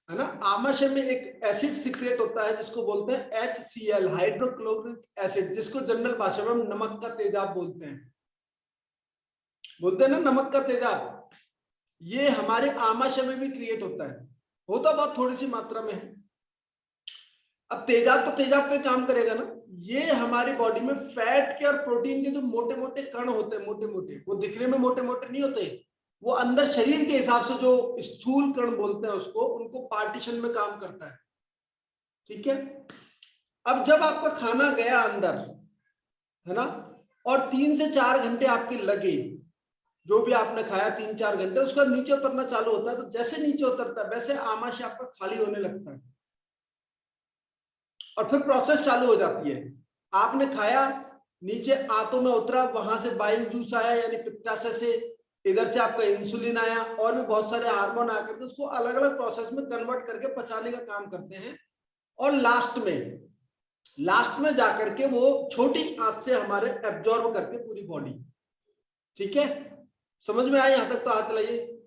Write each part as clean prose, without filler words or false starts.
है ना। आमाशय में एक एसिड सीक्रेट होता है जिसको बोलते हैं HCl, हाइड्रोक्लोरिक एसिड, जिसको जनरल भाषा में हम नमक का तेजाब बोलते हैं। बोलते हैं ना नमक का तेजाब, ये हमारे आमाशय में भी क्रिएट होता है, होता बहुत थोड़ी सी मात्रा में है। अब तेजाब तो तेजाब पे काम करेगा ना, ये हमारी बॉडी में फैट के और प्रोटीन के जो मोटे मोटे कण होते हैं, मोटे मोटे, वो दिखने में मोटे मोटे नहीं होते, वो अंदर शरीर के हिसाब से जो स्थूल कण बोलते हैं उसको, उनको पार्टीशन में काम करता है। ठीक है। अब जब आपका खाना गया अंदर, है ना, और 3 से 4 घंटे आपके लगे, जो भी आपने खाया 3-4 घंटे, उसका नीचे उतरना चालू होता है। तो जैसे नीचे उतरता है वैसे आमाशय आपका खाली होने लगता है और फिर प्रोसेस चालू हो जाती है। आपने खाया, नीचे आंतों में उतरा, वहां से बाइल जूस आया यानी पित्ताशय से, इधर से आपका इंसुलिन आया और भी बहुत सारे हार्मोन आकर के उसको अलग अलग प्रोसेस में कन्वर्ट करके पचाने का काम करते हैं। और लास्ट में जाकर के वो छोटी आंत से हमारे एब्जॉर्ब करके पूरी बॉडी। ठीक है, समझ में आया यहां तक? तो हाथ लाइए।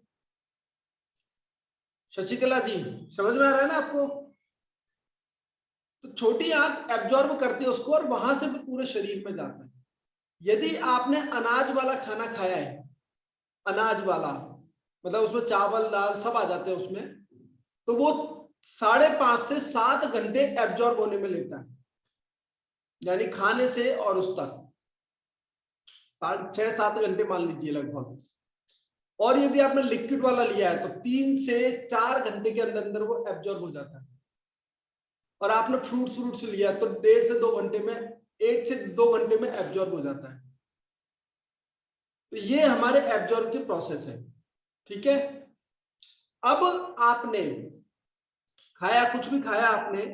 शशिकला जी, समझ में आ रहा है ना आपको? तो छोटी आंत एब्जॉर्ब करती है उसको और वहां से भी पूरे शरीर में जाता है। यदि आपने अनाज वाला खाना खाया है, अनाज वाला मतलब उसमें चावल दाल सब आ जाते हैं उसमें, तो वो 5.5 से 7 घंटे एब्जॉर्ब होने में लेता है, यानी खाने से और उस तक 6-7 घंटे मान लीजिए लगभग। और यदि आपने लिक्विड वाला लिया है तो 3 से 4 घंटे के अंदर अंदर वो एब्जॉर्ब हो जाता है। और आपने फ्रूट्स लिया तो 1.5 से 2 घंटे में, 1 से 2 घंटे में एब्जॉर्ब हो जाता है। तो ये हमारे एब्जॉर्ब की प्रोसेस है। ठीक है। अब आपने खाया, कुछ भी खाया आपने,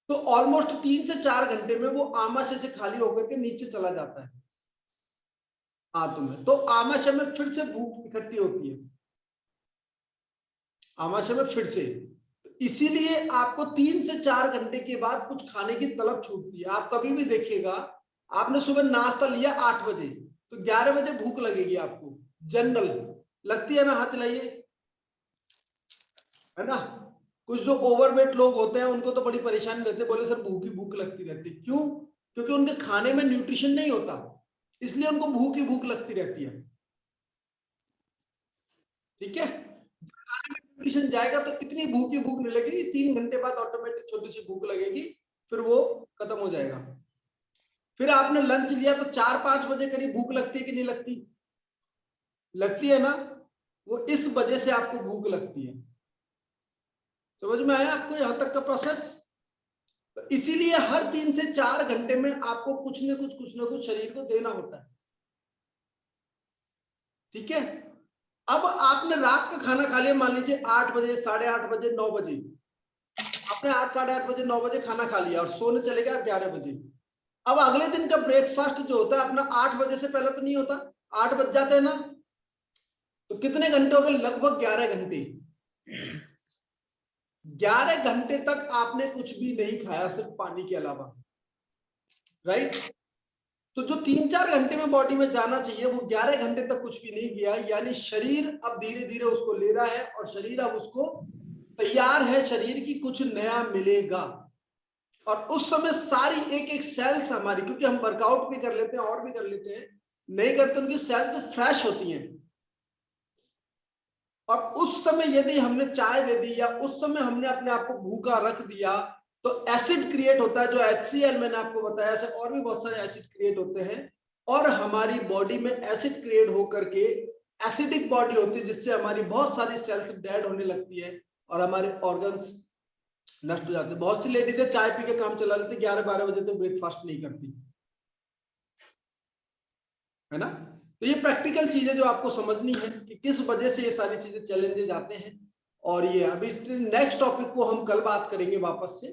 तो ऑलमोस्ट 3 से 4 घंटे में वो आमाशय से खाली होकर के नीचे चला जाता है आंतों में। तो आमाशय में फिर से भूख इकट्ठी होती है, आमाशय में फिर से। इसीलिए आपको 3 से 4 घंटे के बाद कुछ खाने की तलब छूटती है। आप कभी भी देखिएगा, आपने सुबह नाश्ता लिया 8 बजे, तो 11 बजे भूख लगेगी आपको, जनरल लगती है ना? हाथ लाइए, है ना। कुछ जो ओवरवेट लोग होते हैं उनको तो बड़ी परेशानी रहती है, बोले सर भूख ही भूख लगती रहती। क्यों? क्योंकि उनके खाने में न्यूट्रिशन नहीं होता, इसलिए उनको भूख ही भूख लगती रहती है। ठीक है। खाने में न्यूट्रिशन जाएगा तो इतनी भूख ही भूख नहीं लगेगी, 3 घंटे बाद ऑटोमेटिक छोटी सी भूख लगेगी, फिर वो खत्म हो जाएगा। फिर आपने लंच लिया तो 4-5 बजे करीब भूख लगती है कि नहीं लगती? लगती है ना। वो इस वजह से आपको भूख लगती है। समझ में आया आपको यहां तक का प्रोसेस? तो इसीलिए हर 3 से 4 घंटे में आपको कुछ ना कुछ शरीर को देना होता है। ठीक है। अब आपने रात का खाना खा लिया, मान लीजिए 8 बजे, 8:30 बजे, 9 बजे, आपने 8-8:30 बजे, 9 बजे खाना खा लिया और सोने चले गए 11 बजे। अब अगले दिन का ब्रेकफास्ट जो होता है अपना 8 बजे से पहले तो नहीं होता, 8 बज जाते हैं ना। तो कितने घंटे हो गए? लगभग 11 घंटे। 11 घंटे तक आपने कुछ भी नहीं खाया सिर्फ पानी के अलावा, राइट। तो जो 3-4 घंटे में बॉडी में जाना चाहिए वो 11 घंटे तक कुछ भी नहीं गया, यानी शरीर अब धीरे धीरे उसको ले रहा है और शरीर अब उसको तैयार है, शरीर की कुछ नया मिलेगा। और उस समय सारी एक एक सेल्स हमारी, क्योंकि हम वर्कआउट भी कर लेते हैं और भी कर लेते हैं, नहीं करते, उनकी सेल्स फ्रेश होती हैं। और उस समय यदि हमने चाय दे दी या उस समय हमने अपने आप को भूखा रख दिया तो एसिड क्रिएट होता है, जो HCl मैंने आपको बताया, ऐसे और भी बहुत सारे एसिड क्रिएट होते हैं। और हमारी बॉडी में एसिड क्रिएट होकर के एसिडिक बॉडी होती है, जिससे हमारी बहुत सारी सेल्स डेड होने लगती है और हमारे ऑर्गन्स नष्ट हो जाते हैं। बहुत सी लेडीज चाय पी के काम चला लेती, 11-12 बजे तो ब्रेकफास्ट नहीं करती, है ना। तो ये प्रैक्टिकल चीजें जो आपको समझनी है कि किस वजह से ये सारी चीजें चैलेंजेस आते हैं। और ये अभी नेक्स्ट टॉपिक को हम कल बात करेंगे वापस से।